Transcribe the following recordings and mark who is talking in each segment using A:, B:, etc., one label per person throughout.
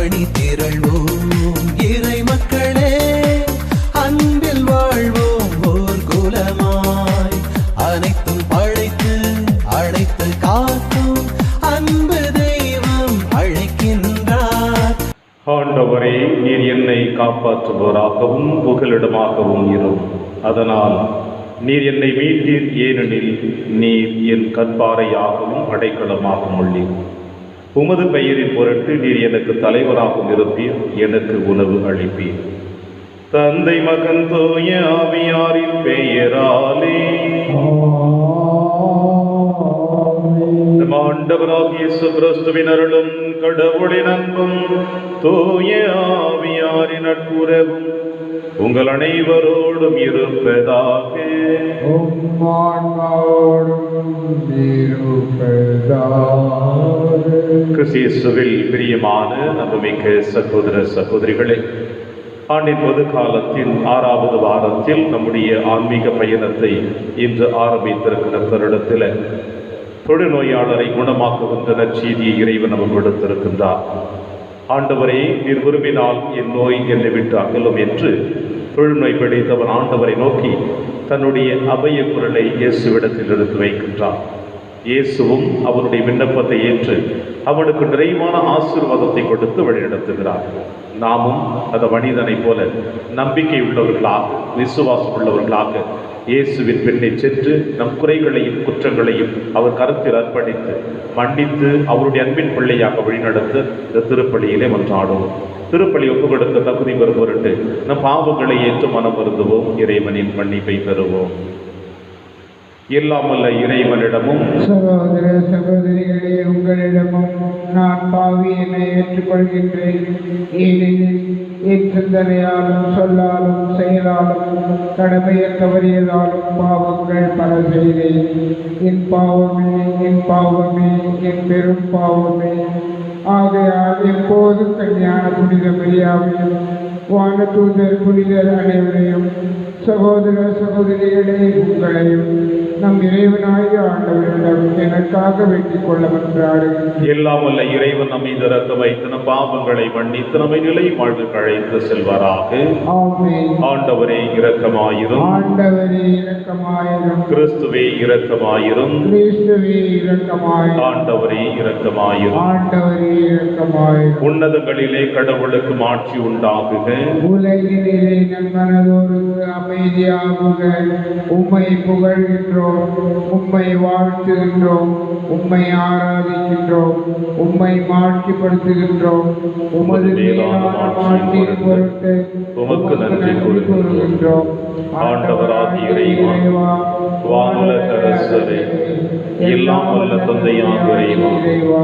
A: அணி திரள்வோம் இறை மக்களே, அன்பில் வாழ்வோம் ஓர் குலமாய். அனைத்தும் படைத்து அழைத்து காக்கும் அன்பு தெய்வம் அழைக்கின்றார்.
B: ஆண்டவரே, நீர் என்னை காப்பாற்றுபவராகவும் புகலிடமாகவும் இரும். அதனால் நீர் என்னை மீட்டீர், ஏனெனில் நீர் என் கற்பாறையாகவும் அடைக்கலமாகவும் உள்ளீர். உமது பெயரின் பொருட்டு நீர் எனக்கு தலைவராகவும் இருப்பீர், எனக்கு உணவு அளிப்பீர். தந்தை மகன் தூய ஆவியாரின் பெயராலே. ஆண்டவராகிய இயேசு கிறிஸ்துவின் அருளும் கடவுளின் அன்பும் தூய ஆவியாரின் நட்புறவும் உங்கள் அனைவரோடும் இருப்பதாக. கிறிஸ்துவில் பிரியமான நம்புமிக்க சகோதர சகோதரிகளே, ஆண்டின் பொது காலத்தின் 6வது வாரத்தில் நம்முடைய ஆன்மீக பயணத்தை இன்று ஆரம்பித்திருக்கிற தருணத்தில் தொழுநோயாளரை குணமாக்குகின்ற நற்செய்தியை இறைவன் நமக்கு கொடுத்திருக்கின்றார். ஆண்டவரே, நீர் விரும்பினால் என் நோய் என்னை விட்டு அகலும் என்று தொழுநோய் பிடித்தவன் ஆண்டவரை நோக்கி தன்னுடைய அபய குரலை இயேசுவிடத்தில் எடுத்து வைக்கின்றார். இயேசுவும் அவருடைய விண்ணப்பத்தை ஏற்று அவனுக்கு நிறைவான ஆசீர்வாதத்தை கொடுத்து வழிநடத்துகிறார். நாமும் அந்த மனிதனை போல நம்பிக்கை உள்ளவர்களாக, விசுவாசம் உள்ளவர்களாக இயேசுவின் பின்னே சென்று நம் குறைகளையும் குற்றங்களையும் அவர் கருத்தில் அர்ப்பணித்து மன்னித்து அவருடைய அன்பின் பிள்ளையாக வழிநடத்த இந்த திருப்பலியிலே மன்றாடும். திருப்பலி ஒப்பு கொடுக்க தகுதி பெறும் பொருட்டு நம் பாவங்களை ஏற்று மனம் வருந்துவோம், இறைவனின் மன்னிப்பை பெறுவோம். எல்லாமல்ல இறைவனிடமும்
C: சகோதர சகோதரிகளே, உங்களிடமும் நான் பாவி என்னை ஏற்றுக்கொள்கின்றேன். ஏனெனில் என் சிந்தனையாலும் சொல்லாலும் செயலாலும் கடமையை தவறியதாலும் பாவங்கள் பல செய்தேன். என் பாவமே, என் பாவமே, என் பெரும் பாவமே. ஆகையால் எப்போது கல்யாண புனித மரியாதையும் வானதூதர் புனிதர் அனைவரையும் சகோதர சகோதரிகளே உங்களையும் நம் இறைவனாகிய ஆண்டவரிடம் எனக்காக வெற்றிக் கொள்ள வந்தார்கள்.
B: எல்லாம் வல்ல இறைவன் நம்மை திறக்க வைத்து நம் பாவங்களை மன்னித்து நம்மை நிலை வாழ்வுக்கு அழைத்து செல்வாராக.
C: ஆமென்.
B: ஆண்டவரே இரக்கமாயிரும்.
C: ஆண்டவரே இரக்கமாயிரும்.
B: கிறிஸ்துவே இரக்கமாயிரும்.
C: கிறிஸ்துவே இரக்கமாயிரும்.
B: ஆண்டவரே இரக்கமாயிரும்.
C: ஆண்டவரே இரக்கமாயிரும்.
B: உன்னதங்களிலே கடவுளுக்கு மாட்சி உண்டாகுக.
C: உலகினிலே நன்மனதோடு அமைதியாகுக. உம்மை புகழ்கின்றோம், உம்மை வாழ்த்துகின்றோம், உம்மை ஆராதிக்கின்றோம், உம்மை மாட்சிப்படுத்துகின்றோம். உமது மேலான மாட்சியின் பொருட்டு உமக்கு நன்றி கூறுகின்றோம். ஆண்டவராகிய இறைவா,
B: வானுலக அரசரே, எல்லாம் வல்ல தந்தையாகிய இறைவா,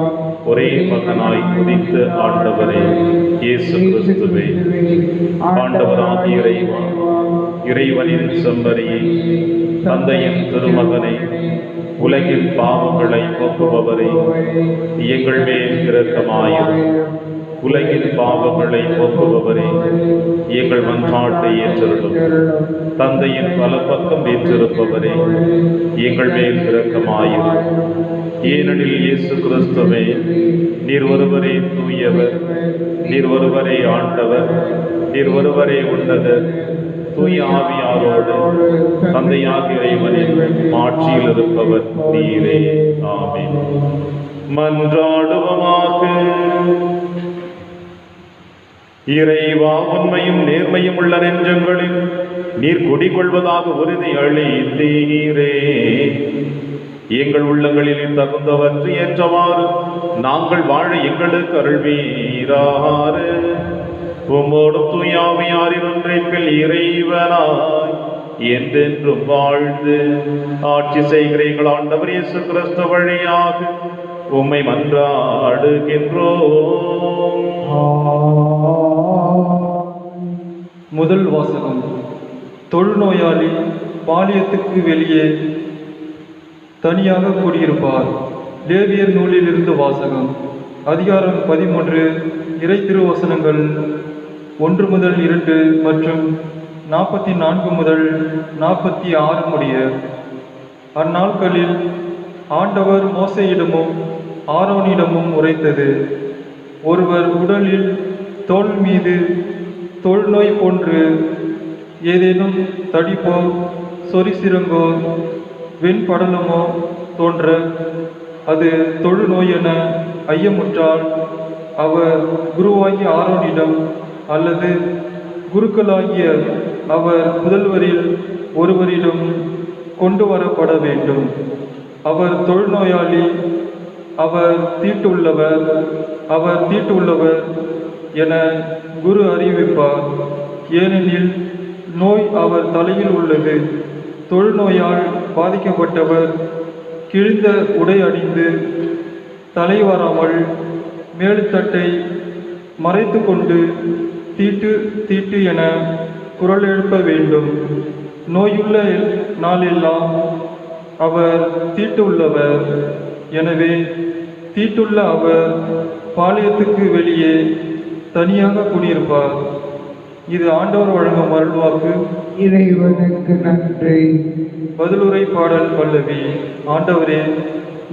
B: ஒரே மகனாய் உதித்த ஆண்டவரே இயேசு கிறிஸ்துவே, ஆண்டவராகிய இறைவா, இறைவனின் செம்மறியே, தந்தையின் திருமகனை, உலகின் பாவங்களை போக்குபவரே, எங்கள் மேல் இரக்கமாயிரும். உலகின் பாவங்களை போக்குபவரே, எங்கள் மன்றாட்டை ஏற்றருளும். தந்தையின் வலப்பக்கம் ஏற்றிருப்பவரே, எங்கள் மேல் இரக்கமாயிரும். ஏனெனில் இயேசு கிறிஸ்துவே, நீர் ஒருவரே தூயவர், நீர் ஒருவரே ஆண்டவர், நீர் ஒருவரே உன்னதர், தூய ஆவியாரோடு தந்தையாகிய இறைவனின் மாட்சியில் இருப்பவர் நீரே. ஆமென். மன்றாடுவோமாக. இறைவா, உண்மையும் நேர்மையும் உள்ள நெஞ்சங்களில் நீர் குடிகொள்வதாக உறுதி அளித்தீரே. எங்கள் உள்ளங்களில் தகுந்தவற்றை ஏற்றவாறு நாங்கள் வாழ எங்களுக்கு அருள்வீராறு. உம்மோடு தூய ஆவியாரின் ஒன்றிப்பில் இறைவனாய் என்றென்றும் வாழ்ந்து ஆட்சி செய்கிற எங்கள் ஆண்டவர் இயேசு கிறிஸ்து வழியாக உம்மை மன்றாடுகின்றோம்.
D: முதல் வாசகம். தொழுநோயாளி பாலியத்துக்கு வெளியே தனியாக கூடியிருப்பார். லேவியர் நூலிலிருந்து வாசகம். அதிகாரம் 13, இறை திருவசனங்கள் 1 முதல் 2 மற்றும் 44 முதல் 46 முடிய. அந்நாட்களில் ஆண்டவர் மோசேயிடமும் ஆரோனிடமும் உரைத்தது: ஒருவர் உடலில் தோல் மீது தொழுநோய் போன்று ஏதேனும் தடிப்போ சொரிசிறங்கோ வெண்படலமோ தோன்ற அது தொழுநோய் என ஐயமுற்றால் அவர் குருவாகிய ஆரோனிடம் அல்லது குருக்களாகிய அவர் புதல்வரில் ஒருவரிடம் கொண்டு வரப்பட வேண்டும். அவர் தொழுநோயாளி, அவர் தீட்டுள்ளவர் என குரு அறிவிப்பார். ஏனெனில் நோய் அவர் தலையில் உள்ளது. தொழுநோயால் பாதிக்கப்பட்டவர் கிழிந்த உடை அணிந்து தலை வராமல் மேல்தட்டை மறைத்து கொண்டு தீட்டு தீட்டு என குரல் எழுப்ப வேண்டும். நோயுள்ள நாளெல்லாம் அவர் தீட்டுள்ளவர். எனவே தீட்டுள்ள அவர் பாளையத்துக்கு வெளியே தனியாக குடியிருப்பார். இது ஆண்டவர் வழங்கும் அருள்வாக்கு.
C: இறைவனுக்கு நன்றி.
D: பதிலுரை பாடல் பல்லவி. ஆண்டவரே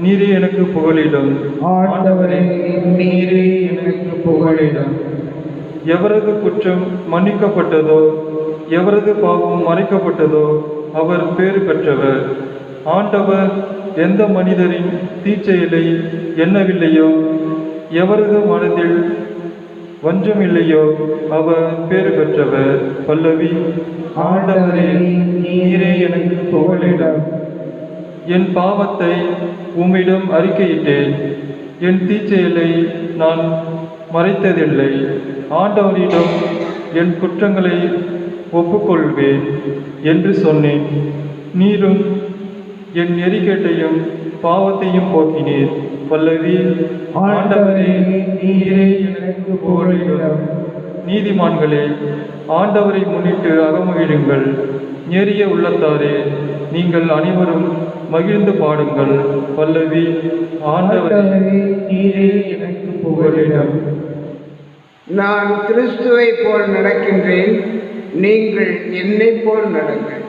D: நீரே எனக்கு புகலிடம்.
C: ஆண்டவரே நீரே எனக்கு புகலிடம்.
D: எவரது குற்றம் மன்னிக்கப்பட்டதோ எவரது பாவம் மறைக்கப்பட்டதோ அவர் பேறு பெற்றவர். ஆண்டவர் எந்த மனிதரின் தீச்செயலை எண்ணவில்லையோ எவரது மனதில் வஞ்சமில்லையோ அவர் பேறு பெற்றவர். பல்லவி. ஆண்டவரே நீரே எனக்கு புகலிடம். என் பாவத்தை உம்மிடம் அறிக்கையிட்டேன், என் தீச்செயலை நான் மறைத்ததில்லை. ஆண்டவரிடம் என் குற்றங்களை ஒப்புக்கொள்வேன் என்று சொன்னேன். நீரும் என் நெறிகேட்டையும் பாவத்தையும் போக்கினீர். பல்லவி. ஆண்டவரே நீரே எனக்கு புகலிடம். நீதிமான்களே ஆண்டவரை முன்னிட்டு அகமகிழுங்கள். நேரிய உள்ளத்தாரே நீங்கள் அனைவரும் மகிழ்ந்து பாடுங்கள். பல்லவி. ஆண்டவரே
C: நீரே எனக்கு புகலிடம். நான் கிறிஸ்துவை போல் நடக்கின்றேன், நீங்கள் என்னை போல் நடங்கள்.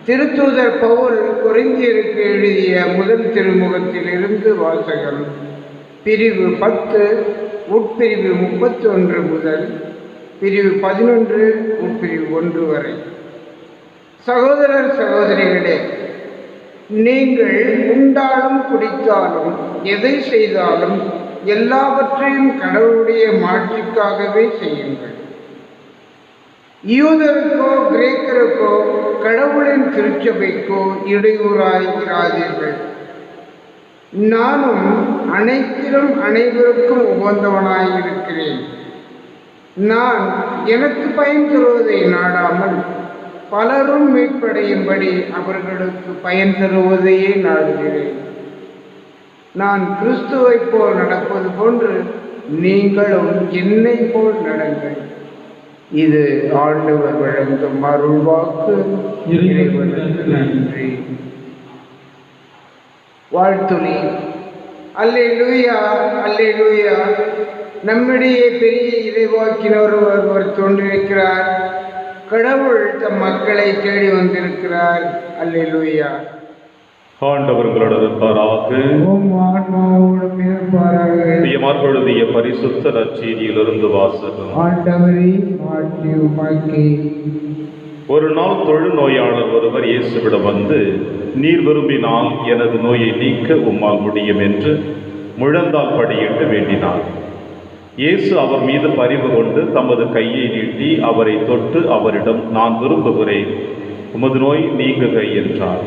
C: திருத்தூதர் பவுல் கொரிந்தியருக்கு எழுதிய முதல் திருமுகத்திலிருந்து வாசகம். பிரிவு 10 உட்பிரிவு 31 முதல் பிரிவு 11 உட்பிரிவு 1 வரை. சகோதரர் சகோதரிகளே, நீங்கள் உண்டாலும் குடித்தாலும் எதை செய்தாலும் எல்லாவற்றையும் கடவுளுடைய மாட்சிக்காகவே செய்யுங்கள். யூதருக்கோ கிரேக்கருக்கோ கடவுளின் திருச்சபைக்கோ இடையூறாய் இராதீர்கள். நானும் அனைத்திலும் அனைவருக்கும் உகந்தவனாய் இருக்கிறேன். நான் எனக்கு பயன் தருவதை நாடாமல் பலரும் மீட்படையும்படி அவர்களுக்கு பயன் தருவதையே நாடுகிறேன். நான் கிறிஸ்துவை போல் நடப்பது போன்று நீங்களும் என்னை போல் நடங்கள். இது ஆண்டவர் வழங்கும் அருள்வாக்கு. இறைவனுக்கு நன்றி. வாழ்த்துணி. அல்லேலூயா, அல்லேலூயா. நம்மிடையே பெரிய இறைவாக்கினர் ஒருவர் தோன்றிருக்கிறார். கடவுள் தம் மக்களை தேடி வந்திருக்கிறார். அல்லேலூயா.
B: ஆண்டவர்களோடு இருப்பாராக.
C: ஆன்மாவோடும் இருப்பாராக.
B: எழுதிய பரிசுத்த நற்செய்தியிலிருந்து வாசகம்.
C: ஆண்டவரே மாற்றி உமக்கே.
B: ஒரு நாள் தொழுநோயாளர் ஒருவர் இயேசுவிடம் வந்து, நீர் விரும்பினால் எனது நோயை நீக்க உம்மால் முடியும் என்று முழந்தால் படியிட்டு வேண்டினார். இயேசு அவர் மீது பரிவு கொண்டு தமது கையை நீட்டி அவரை தொட்டு அவரிடம், நான் விரும்புகிறேன், உமது நோய் நீங்குக என்றார்.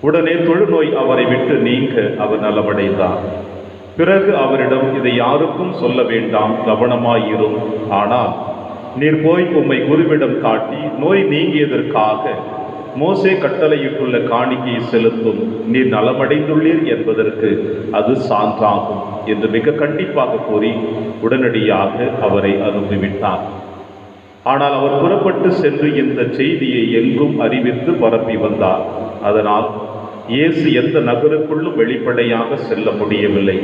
B: உடனே தொழுநோய் அவரை விட்டு நீங்க அவர் நலமடைந்தார். பிறகு அவரிடம், இதை யாருக்கும் சொல்ல வேண்டாம், கவனமாயிரும். ஆனால் நீர் போய் உம்மை குருவிடம் காட்டி நோய் நீங்கியதற்காக மோசே கட்டளையிட்டுள்ள காணிக்கையை செலுத்தும், நீர் நலமடைந்துள்ளீர் என்பதற்கு அது சான்றாகும் என்று மிக கண்டிப்பாக கூறி உடனடியாக அவரை அனுப்பிவிட்டார். ஆனால் அவர் புறப்பட்டு சென்று இந்த செய்தியை எங்கும் அறிவித்து பரப்பி வந்தார். அதனால் இயேசு எந்த நகருக்குள்ளும் வெளிப்படையாக செல்ல முடியவில்லை.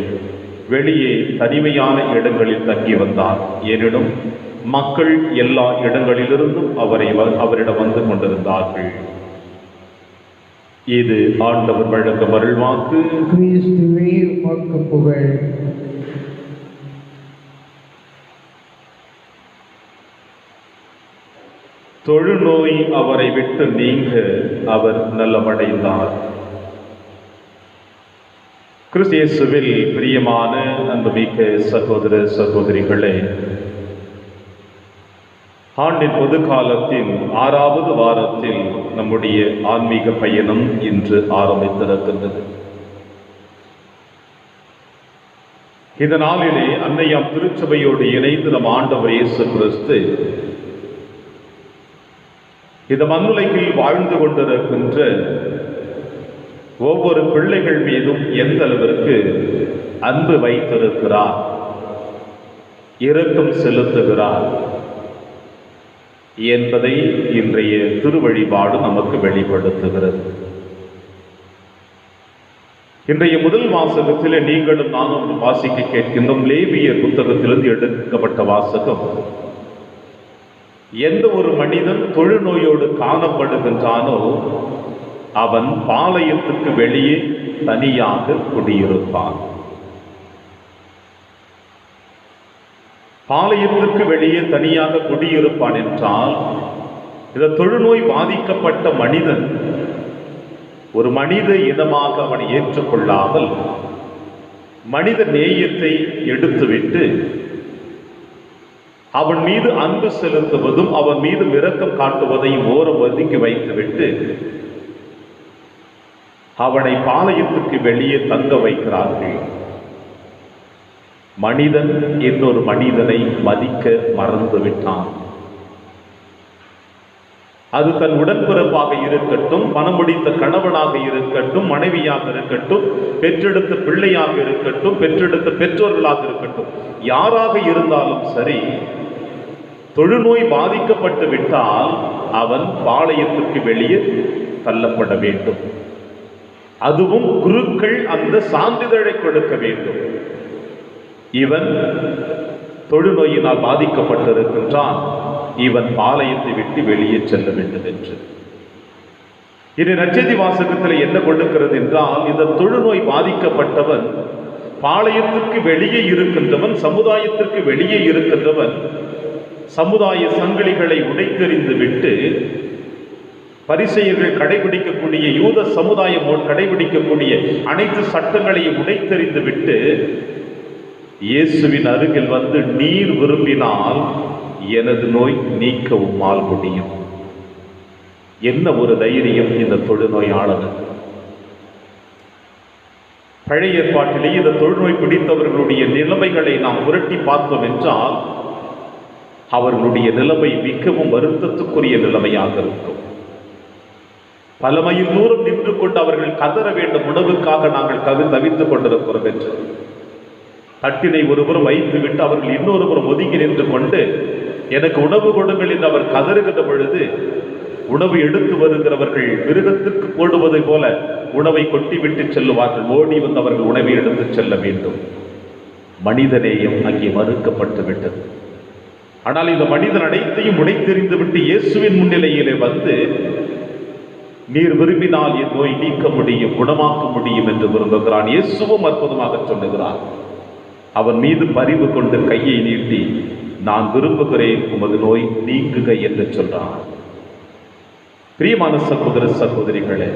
B: வெளியே தனிமையான இடங்களில் தங்கி வந்தார். எனினும் மக்கள் எல்லா இடங்களிலிருந்தும் அவரிடம் வந்து கொண்டிருந்தார்கள். இது ஆண்டவர் வழங்கும் அருள்வாக்கு.
C: கிறிஸ்துவே உமக்கு புகழ்.
B: தொழுநோய் அவரை விட்டு நீங்க அவர் நலமடைந்தார். கிறிஸ்து இயேசுவில் பிரியமான அன்புமிக்க சகோதர சகோதரிகளே, ஆண்டின் பொது காலத்தின் 6வது வாரத்தில் நம்முடைய ஆன்மீக பயணம் இன்று ஆரம்பித்திருக்கின்றது. இந்த நாளிலே அன்னையாம் திருச்சபையோடு இணைந்து நம் ஆண்டவர் இயேசு கிறிஸ்து இந்த மண்ணுலகில் வாழ்ந்து கொண்டிருக்கின்ற ஒவ்வொரு பிள்ளைகள் மீதும் எந்த அளவிற்கு அன்பு வைத்திருக்கிறார், இரக்கம் செலுத்துகிறார் என்பதை இன்றைய திருவழிபாடு நமக்கு வெளிப்படுத்துகிறது. இன்றைய முதல் வாசகத்தில் நீங்களும் நானும் வாசிக்க கேட்கின்றோம். லேவியர் புத்தகத்திலிருந்து எடுக்கப்பட்ட வாசகம். எந்த ஒரு மனிதன் தொழுநோயோடு காணப்படுகின்றானோ அவன் பாளையத்துக்கு வெளியே தனியாக குடியிருப்பான். பாளையத்திற்கு வெளியே தனியாக குடியிருப்பான் என்றால், இந்த தொழுநோய் பாதிக்கப்பட்ட மனிதன் ஒரு மனித இனமாக அவனை ஏற்றுக்கொள்ளாமல் மனித நேயத்தை எடுத்துவிட்டு அவன் மீது அன்பு செலுத்துவதும் அவன் மீது இரக்கம் காட்டுவதையும் ஓரம் ஒதுக்கி வைத்துவிட்டு அவனை பாளையத்திற்கு வெளியே தங்க வைக்கிறார்கள். மனிதன் இன்னொரு மனிதனை மதிக்க மறந்து விட்டான். அது தன் உடன்பிறப்பாக இருக்கட்டும், மனம் முடித்த கணவனாக இருக்கட்டும், மனைவியாக இருக்கட்டும், பெற்றெடுத்த பிள்ளையாக இருக்கட்டும், பெற்றெடுத்த பெற்றோர்களாக இருக்கட்டும், யாராக இருந்தாலும் சரி, தொழுநோய் பாதிக்கப்பட்டு விட்டால் அவன் பாளையத்திற்கு வெளியே தள்ளப்பட வேண்டும். அதுவும் குருக்கள் அந்த சான்றிதழை கொடுக்க வேண்டும். இவன் தொழுநோயினால் பாதிக்கப்பட்டிருக்கின்றான், இவன் பாளையத்தை விட்டு வெளியே செல்ல வேண்டும் என்று. இது நற்செய்தி வாசகத்தில் என்ன கொடுக்கிறது என்றால், இந்த தொழுநோய் பாதிக்கப்பட்டவன் பாளையத்திற்கு வெளியே இருக்கின்றவன், சமுதாயத்திற்கு வெளியே இருக்கின்றவன் சமுதாய சங்கிலிகளை உடைத்தெறிந்து விட்டு, பரிசேயர்கள் கடைபிடிக்கக்கூடிய, யூத சமுதாயம் கடைபிடிக்கக்கூடிய அனைத்து சட்டங்களையும் உடைத்தெறிந்து விட்டு இயேசுவின் அருகில் வந்து, நீர் விரும்பினால் எனது நோய் நீக்க உம்மால் முடியும். என்ன ஒரு தைரியம் இந்த தொழுநோயாளனுக்கு! பழைய ஏற்பாட்டிலேயே இந்த தொழுநோய் பிடித்தவர்களுடைய நிலைமைகளை நாம் புரட்டி பார்த்தோம் என்றால், அவர்களுடைய நிலைமை மிகவும் வருத்தத்துக்குரிய நிலைமையாக இருக்கும். பல மைல் தூரம் நின்று கொண்டு அவர்கள் கதற வேண்டும், உணவுக்காக நாங்கள் தவித்துக் கொண்டிருக்கிறோம் என்று. தட்டினை ஒருபுறம் வைத்து விட்டு அவர்கள் இன்னொருபுறம் ஒதுங்கி நின்று கொண்டு, எனக்கு உணவு கொடுங்கள் என்று அவர் கதறுகின்ற பொழுது, உணவு எடுத்து வருகிறவர்கள் மிருகத்திற்கு போடுவதை போல உணவை கொட்டிவிட்டு செல்லுவார்கள். ஓடி வந்து அவர்கள் உணவை எடுத்து செல்ல வேண்டும். மனிதநேயம் அங்கே மறுக்கப்பட்டு விட்டது. ஆனால் இந்த மனிதன் அனைத்தையும் உடைத்தெறிந்து விட்டு இயேசுவின் முன்னிலையிலே வந்து, நீர் விரும்பினால் என் நோய் நீக்க முடியும், குணமாக்க முடியும் என்று விரும்புகிறான். இயேசுவும் அற்புதமாக சொல்லுகிறார். அவன் மீது பரிவு கொண்டு கையை நீட்டி, நான் விரும்புகிறேன், உமது நோய் நீங்குக என்று சொல்றான். பிரியமான சகோதர சகோதரிகளே,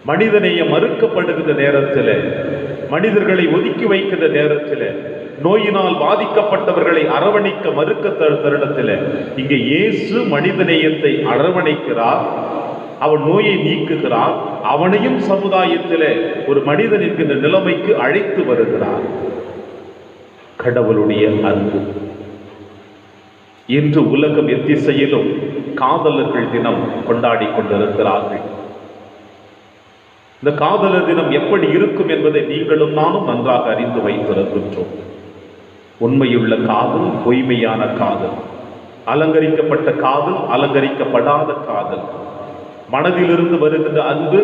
B: மனிதநேயம் மறுக்கப்படுகின்ற நேரத்தில், மனிதர்களை ஒதுக்கி வைக்கின்ற நேரத்தில், நோயினால் பாதிக்கப்பட்டவர்களை அரவணைக்க மறுக்க தருணத்தில், இங்கே இயேசு மனிதநேயத்தை அரவணைக்கிறார். அவன் நோயை நீக்குகிறார். அவனையும் சமுதாயத்தில் ஒரு மனிதன் என்கின்ற நிலைமைக்கு அழைத்து வருகிறார். கடவுளுடைய அன்பு. இன்று உலகம் எத்திசையிலும் காதலர்கள் தினம் கொண்டாடி கொண்டிருக்கிறார்கள். இந்த காதலர் தினம் எப்படி இருக்கும் என்பதை நீங்களும் நானும் நன்றாக அறிந்து வைத்திருக்கின்றோம். உண்மையுள்ள காதல், பொய்மையான காதல், அலங்கரிக்கப்பட்ட காதல், அலங்கரிக்கப்படாத காதல், மனதிலிருந்து வருகின்ற அன்பு,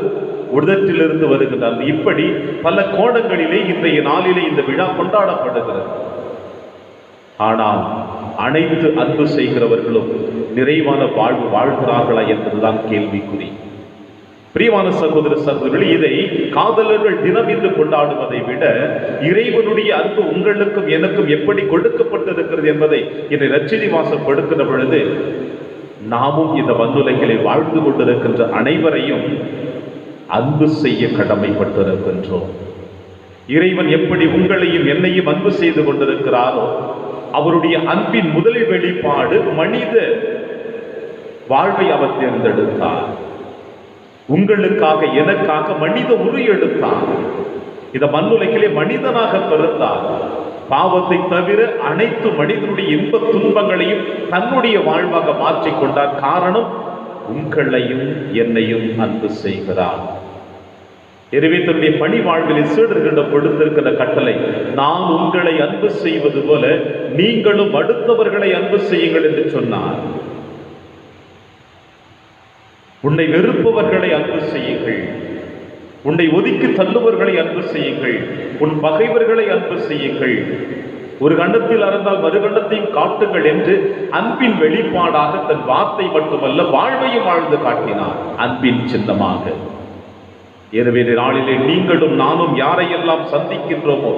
B: உதட்டிலிருந்து வருகின்ற அன்பு, இப்படி பல கோணங்களிலே இன்றைய நாளிலே இந்த விழா கொண்டாடப்படுகிறது. ஆனால் அனைத்து அன்பு செய்கிறவர்களும் நிறைவான வாழ்வு வாழ்கிறார்களா என்பதுதான் கேள்விக்குறி. பிரியமான சகோதர சகோதரிகள், இதை காதலர்கள் தினம் என்று கொண்டாடுவதை விட இறைவனுடைய அன்பு உங்களுக்கும் எனக்கும் எப்படி கொடுக்கப்பட்டிருக்கிறது என்பதை இதை நற்செய்தி வாசம் கொடுக்கிற பொழுது நாமும் இந்த மண்ணுலகிலே வாழ்ந்து கொண்டிருக்கின்ற அனைவரையும் அன்பு செய்ய கடமைப்பட்டிருக்கின்றோம். இறைவன் எப்படி உங்களையும் என்னையும் அன்பு செய்து கொண்டிருக்கிறாரோ அவருடைய அன்பின் முதல் வெளிப்பாடு மனித வாழ்வை அவர் தேர்ந்தெடுத்தார். உங்களுக்காக எனக்காக மனித உரு எடுத்தார். இந்த மண்ணுலகிலே மனிதனாக பிறந்தார். பாவத்தை தவிர அனைத்து மனிதனுடைய இன்ப துன்பங்களையும் தன்னுடைய வாழ்வாக மாற்றிக்கொண்டார். காரணம், உங்களையும் என்னையும் அன்பு செய்கிறார். எனவே தன்னுடைய பணி வாழ்வில் சீடர்களிடம் கொடுத்திருக்கிற கட்டளை, நான் உங்களை அன்பு செய்வது போல நீங்களும் அடுத்தவர்களை அன்பு செய்யுங்கள் என்று சொன்னார். உன்னை வெறுப்பவர்களை அன்பு செய்யுங்கள், உன்னை ஒதுக்கி தள்ளுவர்களை அன்பு செய்யுங்கள், உன் பகைவர்களை அன்பு செய்யுங்கள், ஒரு கண்டத்தில் அறந்தால் மறு கண்டத்தையும் காட்டுங்கள் என்று அன்பின் வெளிப்பாடாக தன் வார்த்தை மட்டுமல்ல வாழ்வையும் வாழ்ந்து காட்டினார், அன்பின் சின்னமாக. எனவே நாளிலே நீங்களும் நானும் யாரையெல்லாம் சந்திக்கின்றோமோ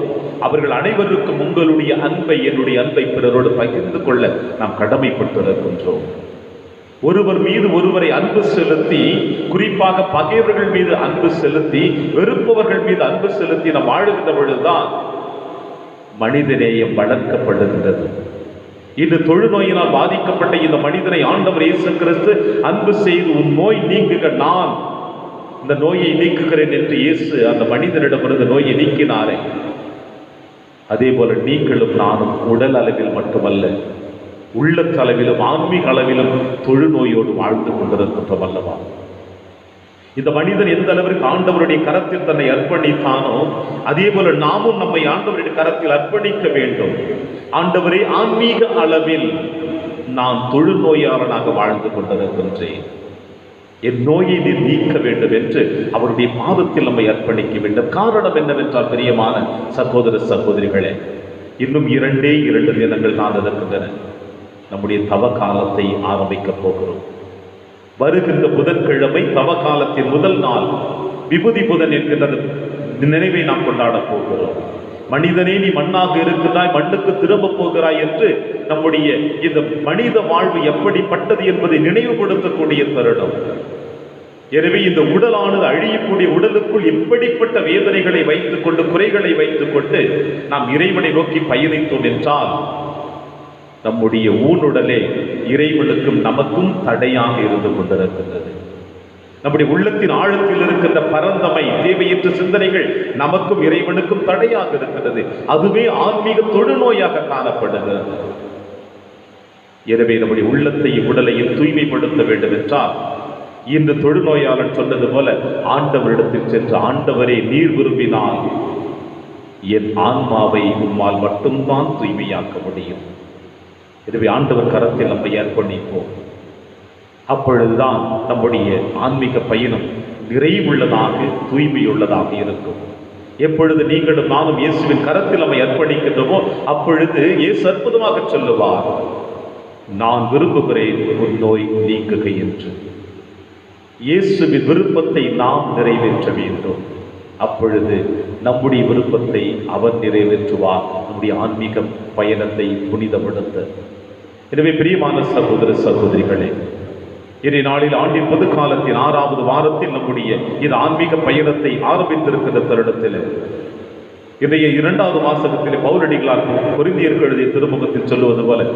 B: அவர்கள் அனைவருக்கும் உங்களுடைய அன்பை, என்னுடைய அன்பை பிறரோடு பகிர்ந்து கொள்ள நாம் கடமைப்பட்டிருக்கின்றோம். ஒருவர் மீது ஒருவரை அன்பு செலுத்தி, குறிப்பாக பகைவர்கள் மீது அன்பு செலுத்தி, வெறுப்பவர்கள் மீது அன்பு செலுத்தி நாம் வாழுகின்ற பொழுதுதான் மனிதநேயம் வளர்க்கப்படுகின்றது. இன்று தொழுநோயினால் பாதிக்கப்பட்ட இந்த மனிதனை ஆண்டவர் இயேசு கிறிஸ்து அன்பு செய்து, உன் நோய் நீங்குக, நான் இந்த நோயை நீக்குகிறேன் என்று இயேசு அந்த மனிதனிடமிருந்து நோயை நீக்கினாரே, அதே போல நீங்களும் நானும் உடல் அளவில் மட்டுமல்ல, உள்ளத்தளவிலும் ஆன்மீக அளவிலும் தொழுநோயோடு வாழ்ந்து கொண்டிருக்கின்றோம் அல்லவா? இந்த மனிதன் எந்த அளவிற்கு ஆண்டவருடைய கரத்தில் தன்னை அர்ப்பணித்தானோ அதே போல நாமும் நம்மை ஆண்டவருடைய கரத்தில் அர்ப்பணிக்க வேண்டும். ஆண்டவரே, ஆன்மீக அளவில் நான் தொழுநோயாளனாக வாழ்ந்து கொண்டிருக்கின்றேன், என் நோயை நீர் நீக்க வேண்டும் என்று அவருடைய பாதத்தில் நம்மை அர்ப்பணிக்க வேண்டும். காரணம் என்னவென்றால், பிரியமான சகோதர சகோதரிகளே, இன்னும் 2 தினங்கள் தான் இருக்கின்றன. நம்முடைய தவ காலத்தை ஆரம்பிக்கப் போகிறோம். வருகின்ற புதன்கிழமை தவ காலத்தின் முதல் நாள், விபூதி புதன் என்கின்ற நினைவை நாம் கொண்டாடப் போகிறோம். மனிதனே, நீ மண்ணாக இருக்கிறாய், மண்ணுக்கு திரும்ப போகிறாய் என்று நம்முடைய இந்த மனித வாழ்வு எப்படிப்பட்டது என்பதை நினைவுபடுத்தக்கூடிய தருணம். எனவே இந்த உடலானது அழியக்கூடிய உடலுக்குள் இப்படிப்பட்ட வேதனைகளை வைத்துக் கொண்டு, குறைகளை வைத்துக் கொண்டு நாம் இறைவனை நோக்கி பயணித்தோம் என்றால் நம்முடைய ஊனுடலே இறைவனுக்கும் நமக்கும் தடையாக இருந்து கொண்டிருக்கின்றது. நம்முடைய உள்ளத்தின் ஆழத்தில் இருக்கின்ற பரந்தமை, தேவையற்ற சிந்தனைகள் நமக்கும் இறைவனுக்கும் தடையாக இருக்கிறது. அதுவே ஆன்மீக தொழுநோயாக காணப்படுகிறது. எனவே நம்முடைய உள்ளத்தையும் உடலையும் தூய்மைப்படுத்த வேண்டும் என்றால், இன்று தொழுநோயாளன் சொன்னது போல ஆண்டவரிடத்தில் சென்று, ஆண்டவரே, நீர் விரும்பினால் என் ஆன்மாவை உம்மால் மட்டும்தான் தூய்மையாக்க முடியும். எனவே ஆண்டவர் கரத்தில் நம்மை அர்ப்பணிப்போம். அப்பொழுதுதான் நம்முடைய ஆன்மீக பயணம் நிறைவுள்ளதாக, தூய்மையுள்ளதாக இருக்கும். எப்பொழுது நீங்களும் நானும் இயேசுவின் கரத்தில் நம்மை அர்ப்பணிக்கின்றோமோ அப்பொழுது இயேசு அற்புதமாக சொல்லுவார், நான் விரும்புகிறேன் உன் நோய் நீக்குக என்று. இயேசுவின் விருப்பத்தை நாம் நிறைவேற்ற வேண்டும். அப்பொழுது நம்முடைய விருப்பத்தை அவர் நிறைவேற்றுவார், நம்முடைய ஆன்மீக பயணத்தை புனிதப்படுத்த. எனவே பிரியமான சகோதர சகோதரிகளே, இன்றைய நாளில் ஆண்டின் பொது காலத்தின் 6வது வாரத்தில் நம்முடைய இந்த ஆன்மீக பயணத்தை ஆரம்பித்திருக்கிற தருணத்தில், இன்றைய 2வது வாசகத்தில் பவுலடிகளார் கொரிந்தியருக்கு எழுதிய திருமுகத்தில் சொல்லுவது போல,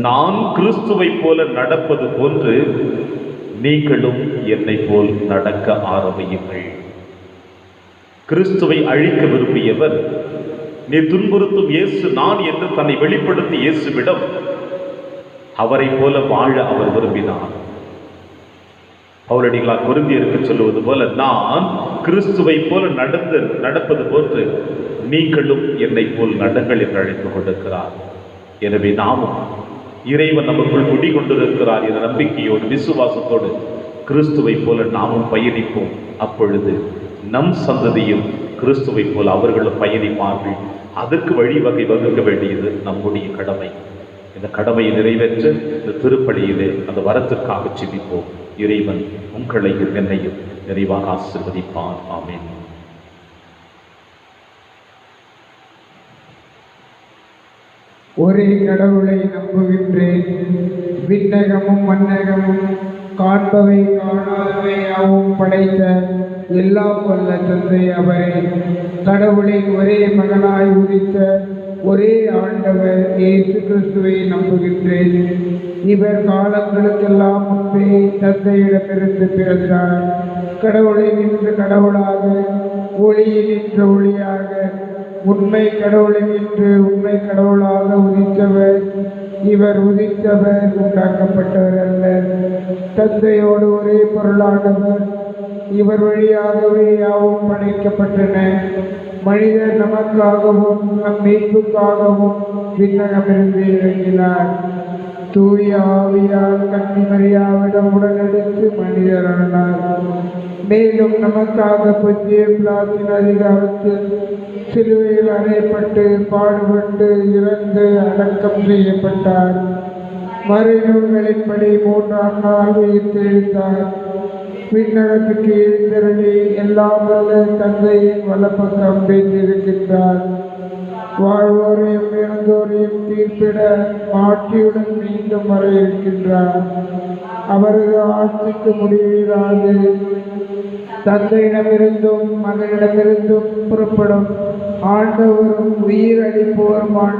B: நான் கிறிஸ்துவை போல நடப்பது போன்று நீங்களும் என்னை போல் நடக்க ஆரம்பியுங்கள். கிறிஸ்துவை அழிக்க விரும்பியவர், நீ துன்புறுத்தும் இயேசு நான் என்று தன்னை வெளிப்படுத்தி இயேசுவிடம் அவரை போல வாழ அவர் விரும்பினார். பவுலடிகளார் கொரிந்தியருக்கு சொல்லுவது போல, நான் கிறிஸ்துவை போல நடப்பது போன்று நீங்களும் என்னை போல் நடங்கள் என்று அழைத்துக் கொண்டிருக்கிறார். எனவே நாமும் இறைவன் நமக்குள் குடிகொண்டிருக்கிறார் என்ற நம்பிக்கையோடு, விசுவாசத்தோடு கிறிஸ்துவை போல நாமும் பயணிப்போம். அப்பொழுது நம் சந்ததியும் கிறிஸ்துவை போல அவர்களும் பயணிப்பார்கள். அதற்கு வழிவகை வகுக்க வேண்டியது நம்முடைய கடமை. இந்த கடமையை நிறைவேற்ற இந்த திருப்பலியிலே அந்த வரத்திற்காக ஜெபிப்போம். இறைவன் உங்களையும் என்னையும் நிறைவாக ஆசீர்வதிப்பார். ஆமென்.
C: ஒரே கடவுளை நம்புகின்றேன். விண்ணகமும் மண்ணகமும் காண்பவை காணாதவையாகவும் படைத்த எல்லாம் வல்ல தந்தை அவரே. கடவுளின் ஒரே மகனாய் உதித்த ஒரே ஆண்டவர் இயேசு கிறிஸ்துவை நம்புகின்றேன். இவர் காலங்களுக்கெல்லாம் முன்பே தந்தையிடமிருந்து பிறந்தார். கடவுளை நின்று கடவுளாக, ஒளியில் நின்று ஒளியாக, உண்மை கடவுளை நின்று உண்மை கடவுளாக உதித்தவர். இவர் உதித்தவர், உண்டாக்கப்பட்டவர் அல்ல. தந்தையோடு ஒரே பொருளானவர். இவர் வழியாகவே யாவும் படைக்கப்பட்டன. மனிதர் நமக்காகவும் நம் மீட்புக்காகவும் விண்ணகமிருந்து இறங்கினார். தூய ஆவியால் கன்னி மரியாவிடம் உடனெடுத்து மனிதரானார். மேலும் நமக்காக புதிய பிளாத்தின் அதிகாரத்தில் சிலுவையில் அறையப்பட்டு பாடுபட்டு இறந்து அடக்கம் செய்யப்பட்டார். மறைநூல்களின்படி 3ஆம் நாள் உயிர்த்தெழுந்தார். விண்ணகத்துக்கு எழுந்தருளி எல்லாம் வல்ல தந்தையின் வலப்பக்கம் வைத்திருக்கின்றார். வாழ்வோரையும் இறந்தோரையும் தீர்ப்பிட மாற்றியுடன் மீண்டும் வர இருக்கின்றார். அவரது ஆட்சிக்கு முடிவிராது. தந்தையிடமிருந்தும் மகனிடமிருந்தும் புறப்படும் ஆண்டவரும் உயிர் அளிப்போருமான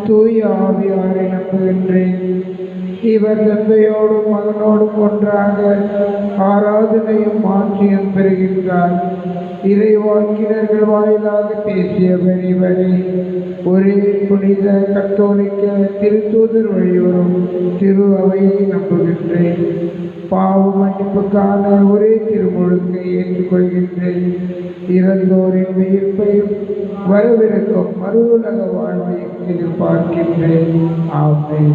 C: தூய ஆவியாரை நம்புகின்றேன். இவர் தந்தையோடும் மகனோடும் ஒன்றாக ஆராதனையும் மாற்றியும் பெறுகின்றார். இறைவாக்கினர்கள் வாயிலாக பேசியவர் இவரே. ஒரே புனித கத்தோலிக்க திருத்தூதர் வழிவரும் திரு அவையை நம்புகின்றேன். பாவ மன்னிப்புக்கான ஒரே திருமுழுக்கை ஏற்றுக்கொள்கின்றேன். இறந்தோரின் உயிர்ப்பையும் வரவிருக்கும் மறு உலக வாழ்வையும் எதிர்பார்க்கின்றேன். ஆமென்.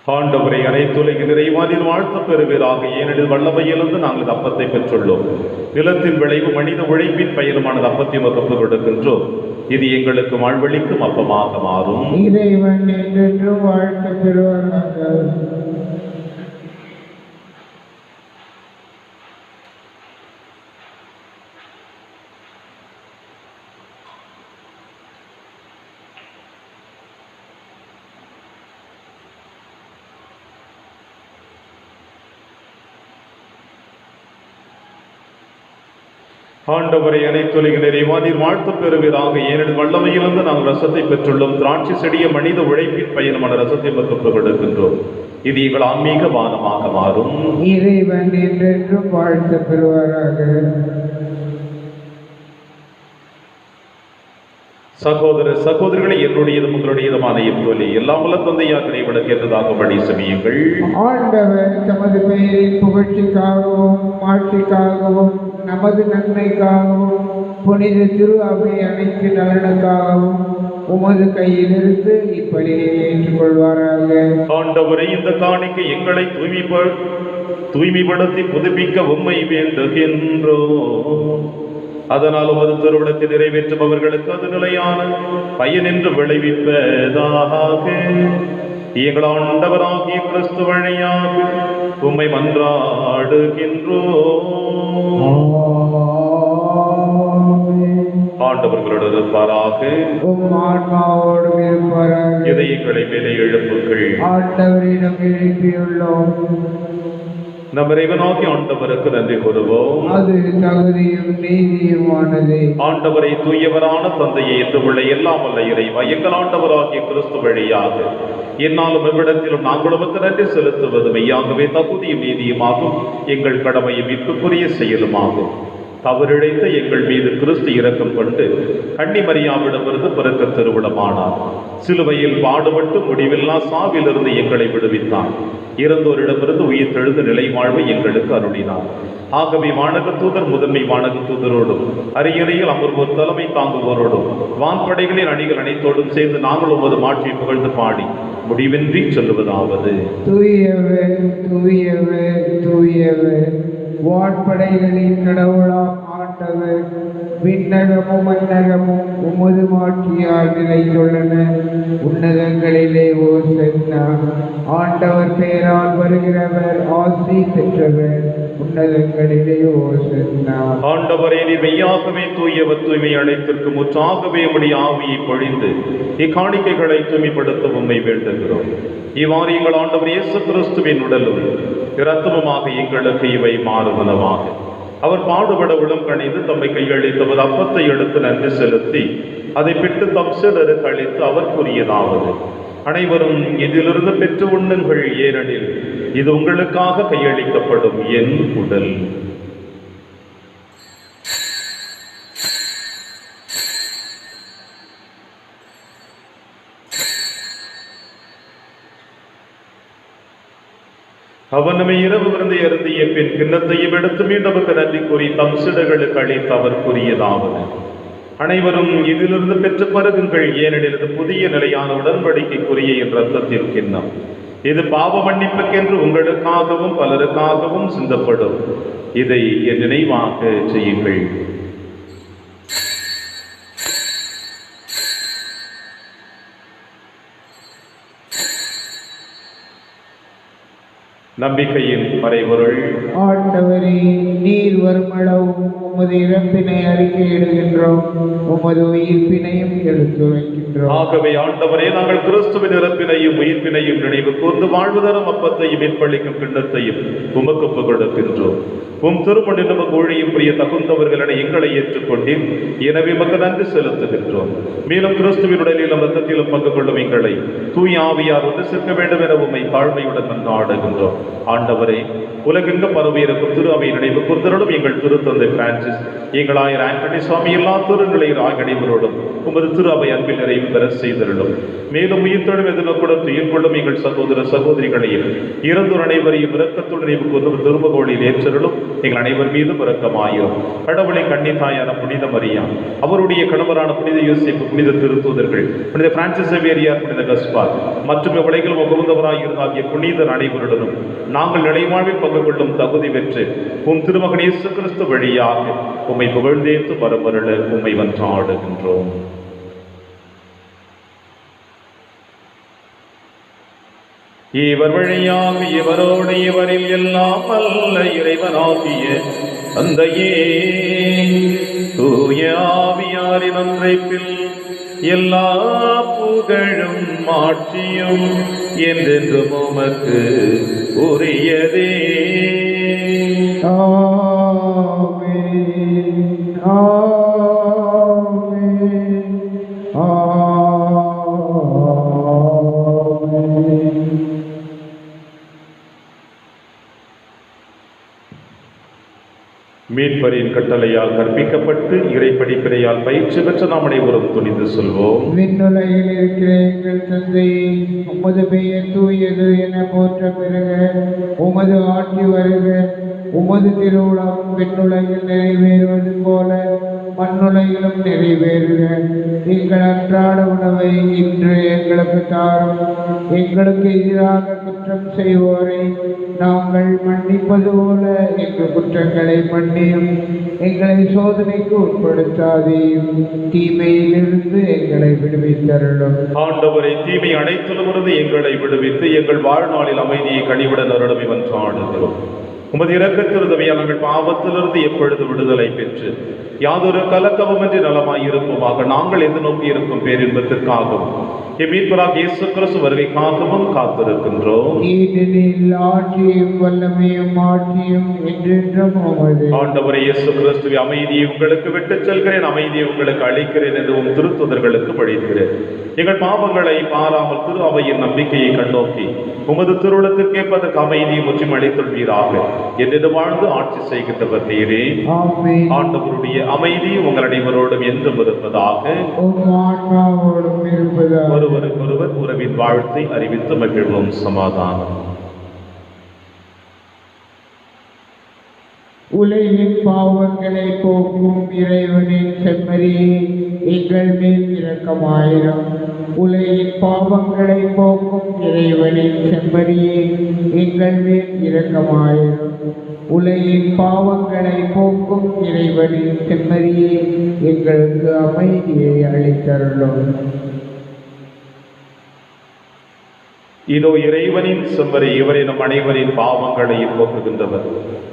B: ஆண்டவரை அனைத்துலக நிறைவானில் வாழ்த்த பெறுவீராக. ஏனெனில் வல்லமையிலிருந்து நாங்கள் அப்பத்தை பெற்றுள்ளோம். நிலத்தின் விளைவு மனித உழைப்பின் பயனுமான அப்பத்தை வகுப்பு கொடுக்கின்றோம். இது எங்களுக்கு வாழ்வழிக்கும் அப்பமாக மாறும்.
C: இறைவன் என்றென்றும் வாழ்த்த பெறுவாராக.
B: ஆண்டவரை அனைத்துலக நிறைவானில் வாழ்த்து பெறுவீராக. ஏனெனில் வல்லமையிலிருந்து நாங்கள் ரசத்தை பெற்றுள்ளோம். திராட்சை செடிய மனித உழைப்பின் பயனுமான ரசத்தை வகுப்பு கொடுக்கின்றோம். இது எங்கள் ஆன்மீக பானமாக மாறும்.
C: இறைவன் என்றென்றும் வாழ்த்த பெறுவாராக.
B: சகோதர சகோதரிகளை, என்னுடையதும் உங்களுடையதுமான இப்போலி எல்லாம் வல்ல தந்தையாக இறைவனுக்கு என்றதாக வழி சமியுங்கள்.
C: ஆண்டவர் தமது பெயரின் புகழ்ச்சிக்காகவும் மாட்சிக்காகவும் நமது நன்மைக்காகவும் புனித திரு அவை அனைத்து நலனுக்காகவும் உமது கையிலிருந்து இப்பலியை ஏற்றுக்கொள்வாராக.
B: ஆண்டவரை, இந்த காணிக்கை எங்களை தூய்மைப்படுத்தி புதுப்பிக்க உம்மை வேண்டுகின்றோம். அதனால் உமது திருவிழத்தை நிறைவேற்றும் அவர்களுக்கு அது நிலையான பயன் என்று விளைவிப்பதாக எங்கள் ஆண்டவராகிய கிறிஸ்து வழியாக உம்மை மன்றாடுகின்றோம். ஆண்டவர்களோடு இருப்பாராக.
C: ஆன்மாவோடும் இருப்பாராக.
B: இதயங்களை மேலே எழுப்புங்கள்.
C: ஆண்டவரிடம் எழுப்பியுள்ளோம்.
B: நம் இறைவனாகி ஆண்டவருக்கு நன்றி கூறுவோம்.
C: அது தகுதியும் நீதியுமானது.
B: ஆண்டவரை, தூயவரான தந்தையை என்று உள்ள எல்லாம் வல்ல இறைவா, எங்கள் ஆண்டவராகிய கிறிஸ்து வழியாக என்னாலும் எவ்விடத்திலும் நாங்களும் நன்றி செலுத்துவது மெய்யாகவே தகுதியும் நீதியுமாகும். எங்கள் கடமையும் மீட்புக்குரிய செயலுமாகும். தவறிழைத்த எங்கள் மீது கிறிஸ்து இரக்கம் கொண்டு கன்னி மரியாவிடமிருந்து பிறக்க திருவிழமானார். சிலுவையில் பாடுபட்டு முடிவில்லா சாவிலிருந்து எங்களை விடுவித்தார். இறந்தோரிடமிருந்து உயிர் தெழுந்த நிலை வாழ்வை எங்களுக்கு அருளினார். ஆகவே வானக தூதர் முதன்மை வானக தூதரோடும் அரியணையில் அமர்வோர் தலைமை தாங்குவோரோடும் வான்படைகளின் அணிகள் அனைத்தோடும் சேர்ந்து நாங்கள் உமது மாட்சியை புகழ்ந்து பாடி முடிவின்றி சொல்லுவதாவது:
C: தூயவர் தூயவர் தூயவர், வான்படைகளின் கடவுளாம் ஆண்டவர். விண்ணகமும் மண்ணகமும் உமது மாட்சியால் நிறைந்துள்ளன. உன்னதங்களிலே ஓசன்னா. ஆண்டவர் பெயரால் வருகிறவர் ஆசி பெற்றவர். உன்னதங்களிலே ஓசன்னா. அருளினார்.
B: ஆண்டவரே, நீர் மெய்யாகவே தூயவர், தூய்மை அனைத்திற்கு முற்றாகவே உம்முடைய ஆவியை பொழிந்து இக்காணிக்கைகளை தூய்மைப்படுத்த உம்மை வேண்டுகிறோம். இவ்வாறு எங்கள் ஆண்டவர் இயேசு கிறிஸ்துவின் உடலும் இரத்தமுமாக எங்களுக்கு இவை மாறுவனமாக. அவர் பாடுபட உளம் கணிந்து தம்மை கையளித்தவர் அப்பத்தை எடுத்து நன்றி செலுத்தி அதை பிட்டு தம் சிலருக்கு அளித்து அவர் கூறியதாவது: அனைவரும் இதிலிருந்து பெற்று உண்ணுங்கள், ஏனெனில் இது உங்களுக்காக கையளிக்கப்படும் என் உடல். அவர் நம்மை இரவு விருந்தை அருந்திய பின் கிண்ணத்தையும் எடுத்து மீண்டவருக்கு நன்றி கூறி தம் சிடர்களுக்கு அளித்து அவர் கூறியதாவது: அனைவரும் இதிலிருந்து பெற்று பருகுங்கள், ஏனெனில் இது புதிய நிலையான உடன்படிக்கைக்குரிய என் இரத்தத்தின் கிண்ணம். இது பாவ மன்னிப்புக்கென்று உங்களுக்காகவும் பலருக்காகவும் சிந்தப்படும். இதை என் நினைவாக செய்யுங்கள். நம்பிக்கையின் மறைபொருள்.
C: ஆண்டவரே, நீர் வருமளவும் உமது இறப்பினை அறிக்கையிடுகின்றோம், உமது உயிர்ப்பினையும் எடுத்துரைக்கின்றோம்.
B: ஆகவே ஆண்டவரே, நாங்கள் கிறிஸ்துவின் இறப்பினையும் உயிர்ப்பினையும் நினைவு கூர்ந்து வாழ்வு தரும் அப்பத்தையும் மீட்பளிக்கும் கிண்ணத்தையும் உமக்கு ஒப்புக் கொடுக்கின்றோம். உம் திருமணி நமக்கு ஒழியும் புரிய தகுந்தவர்கள் எங்களை ஏற்றுக்கொண்டீர். எனவே உமக்கு நன்றி செலுத்துகின்றோம். மேலும் கிறிஸ்துவின் உடலிலும் இரத்தத்திலும் பங்கு கொள்ளும் எங்களை தூய ஆவியார் ஒன்று சேர்க்க வேண்டும் என உம்மை தாழ்மையுடன் கொண்டாடுகின்றோம். ஆண்டவரே, உலகெங்கும் பரவியிருக்கும் திரு அவை நினைவு கூர்ந்தருளும் எங்கள் திருத்தந்தை பிரான்சிஸ், எங்கள் ஆயர் ஆண்டனி சுவாமி, எல்லா திருநிலையர் ஆகிய அனைவரோடும் உமது திரு அவை அன்பில் நிறைவு பெற செய்தருளும். மேலும் உயிர்த்தெழும் எதிர்நோக்குடன் துயில் கொள்ளும் எங்கள் சகோதர சகோதரிகளையும் இறந்தோர் அனைவரையும் இரக்கத்துடன் நினைவு கூர்ந்து திருமகோளில் ஏற்றருளும். எங்கள் அனைவர் மீதும் இரக்கமாயிரும். கடவுளின் கன்னித்தாயான புனித மரியா, அவருடைய கணவரான புனித யோசேப்பு, புனித திருத்தூதர்கள், புனித பிரான்சிஸ் சேவியரியார், புனித கஸ்பார் மற்றும் உலகில் உகந்தவராய் இருந்தாகிய புனிதர் அனைவருடனும் நாங்கள் நிலைவாழ்வில் பங்கு கொள்ளும் தகுதி பெற்று உம் திருமகன் இயேசு கிறிஸ்து வழியாக உம்மை புகழ்ந்தேத்து வரமருள உம்மை வந்தாடுகின்றோம். இவர் வழியாக இவரோடு இவரில் எல்லாம் அல்ல இறைவனாகிய தந்தையே, தூய ஆவியாரின் ஒன்றைப்பில் எல்லா புகழும் மாட்சியும் என்றென்றும் உமக்கு உரியதே.
C: ஆமென், ஆமென், ஆமென்.
B: மீட்பரின் கட்டளையால் கற்பிக்கப்பட்டு இறை படிப்பினையால் பயிற்சி பெற்ற நாம் அனைவரும் துணிந்து சொல்வோம்.
C: விண்ணுலகில் இருக்கிற எங்கள் தந்தையே, உமது பெயர் தூயது என போற்ற பெறுக. உமது ஆட்சி வருக. உமது திருவுளம் விண்ணுலகில் நிறைவேறுவது போல மண்ணுலகிலும் நிறைவேறுக. எங்கள் அன்றாட உணவை இன்று எங்களுக்கு தாரும். எங்களுக்கு எதிராக குற்றம் செய்வோரை நாங்கள் மன்னிப்பது போல எங்கள் குற்றங்களை மன்னியும். எங்களை சோதனைக்கு உட்படுத்தாதேயும், தீமையிலிருந்து எங்களை விடுவித்தருளும்.
B: ஆண்டவரை, தீமை அனைத்திலுமிருந்து எங்களை விடுவித்து எங்கள் வாழ்நாளில் அமைதியை கனிவுடன் அருளும் இவன்றாடுகிறோம். உமது இரக்கத்திருந்தவையால் நாங்கள் பாவத்திலிருந்து எப்பொழுது விடுதலை பெற்று யாதொரு கலக்கமுமின்றி நலமாயிருப்போமாக நாங்கள் எதிர்நோக்கி இருக்கும் பேரின்பத்திற்காகவும் மீட்பராக இயேசு கிறிஸ்து வருகைக்காகவும் காத்திருக்கின்றோம்.
C: ஆட்சியும் வல்லமையும் ஆட்சியும் என்றென்றும் உமது.
B: ஆண்டவரே இயேசு கிறிஸ்துவே, அமைதியை உங்களுக்கு விட்டுச் செல்கிறேன், அமைதியை உங்களுக்கு அளிக்கிறேன் என்று உம் திருத்துதர்களுக்கு பழிக்கிறேன். எங்கள் பாவங்களை பாராமல் திரு அவையின் நம்பிக்கையை கண்ணோக்கி உமது திருவுளத்திற்கேற்பதற்கு அமைதியை முற்றிலும் அளித்துள்வீராக. என்று வாழ்ந்து ஆட்சி செய்கின்றவர் நீரே. ஆண்டவருடைய அமைதி உங்கள் அனைவரோடும் என்றும் இருப்பதாக. ஒருவருக்கொருவர் உறவின் வாழ்த்தை அறிவித்து மகிழ்வோம். சமாதானம்.
C: உலகின் பாவங்களை போக்கும் இறைவனின் செம்மறியே, எங்கள் மேல் இரக்கமாயிரம். உலகின் பாவங்களை போக்கும் இறைவனின் செம்மறியே, எங்கள் மேல் இரக்கமாயிரம். உலகின் பாவங்களை போக்கும் இறைவனின் செம்மறியே, எங்களுக்கு அமைதியை அளித்தருளும்.
B: இதோ இறைவனின் செம்மறி, இவரை நம் அனைவரின் பாவங்களையும் போக்குகின்றவர்.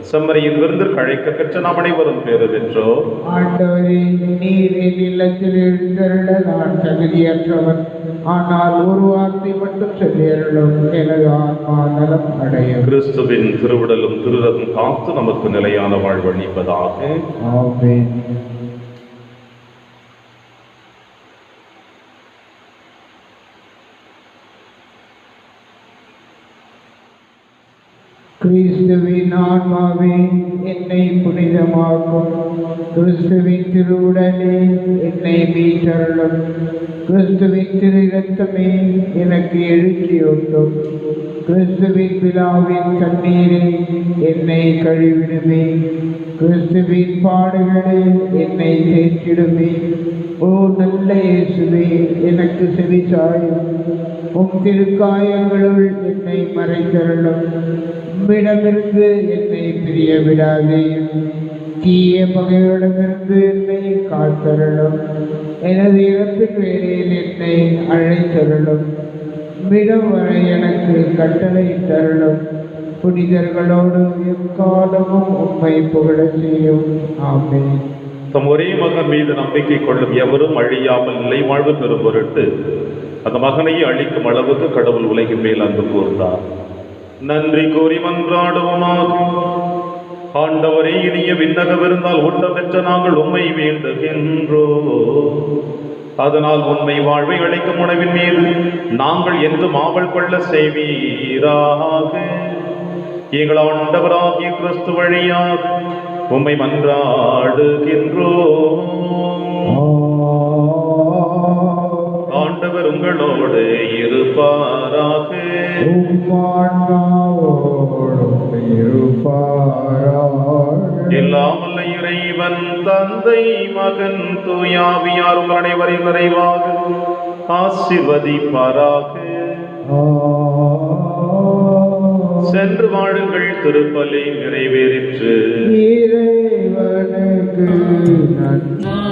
B: செம்மறியின் விருந்திற்கு அழைக்க பெற்ற நாம் அனைவரும் பேறு பெற்றோர்.
C: ஆண்டவரே, நீர் என் இல்லத்தில் எழுந்தருள நான் தகுதியற்றவர். ஆனால் ஒரு வார்த்தை மட்டும் சொல்லியருளும், எனது ஆன்மா நலம் அடையும்.
B: கிறிஸ்துவின் திருவுடலும் திருரதும் காத்து நமக்கு நிலையான வாழ்வு அளிப்பதாக.
C: ஆமென். கிறிஸ்துவின் ஆன்மாவே என்னை புனிதமாக்கும். கிறிஸ்துவின் திருவுடலே என்னை மீட்டருளும். கிறிஸ்துவின் திரு இரத்தமே எனக்கு எழுச்சியூட்டும். கிறிஸ்துவின் விழாவின் தண்ணீரே என்னை கழுவிடுமே. கிறிஸ்துவின் பாடுகளே என்னை தேற்றிடுமே. ஓ நல்ல இயேசுவே, எனக்கு செவிசாயும். உம் திருக்காயங்களுள் என்னை மறைத்தருளும். உம்மிடமிருந்து என்னை பிரிய விடாதேயும். தீய பகையோடமிருந்து என்னை காத்தருளும். எனது இறப்பின் வேளையில் என்னை அழைத்தருளும். உம்மிடம் வர எனக்கு கட்டளை தருளும். புனிதர்களோடு எக்காலமும் உம்மை புகழ செய்யும். ஆமென்.
B: தம் ஒரே மகன் மீது நம்பிக்கை கொள்ளும் எவரும் அழியாமல் நிலை வாழ்வு பெறும் பொருட்டு அந்த மகனையே அழிக்கும் அளவுக்கு கடவுள் உலகின் மேல் அன்பு கூர்ந்தார். நன்றி கூறி மன்றாடுவோமாக. ஆண்டவரே, இனிய விண்ணக விருந்தால் உண்ட பெற்ற நாங்கள் உம்மை வேண்டுகின்றோம். அதனால் உண்மை வாழ்வை அளிக்கும் உணவின் மீது நாங்கள் என்றும் ஆவல் கொள்ள செய்வீராக. எங்கள் ஆண்டவராகிய கிறிஸ்து வழியாக உம்மை மன்றாடுகின்றோம். ஆண்டவர் உங்களோடு இருப்பாராக. எல்லாம் வல்ல இறைவன் தந்தை, மகன், தூயாவியார் உங்கள் அனைவரின் நிறைவாக ஆசீர்வதிப்பாராக. சென்று வாழுங்கள், திருப்பலி நிறைவேறிற்று.
C: இறைவனுக்கு நன்றி.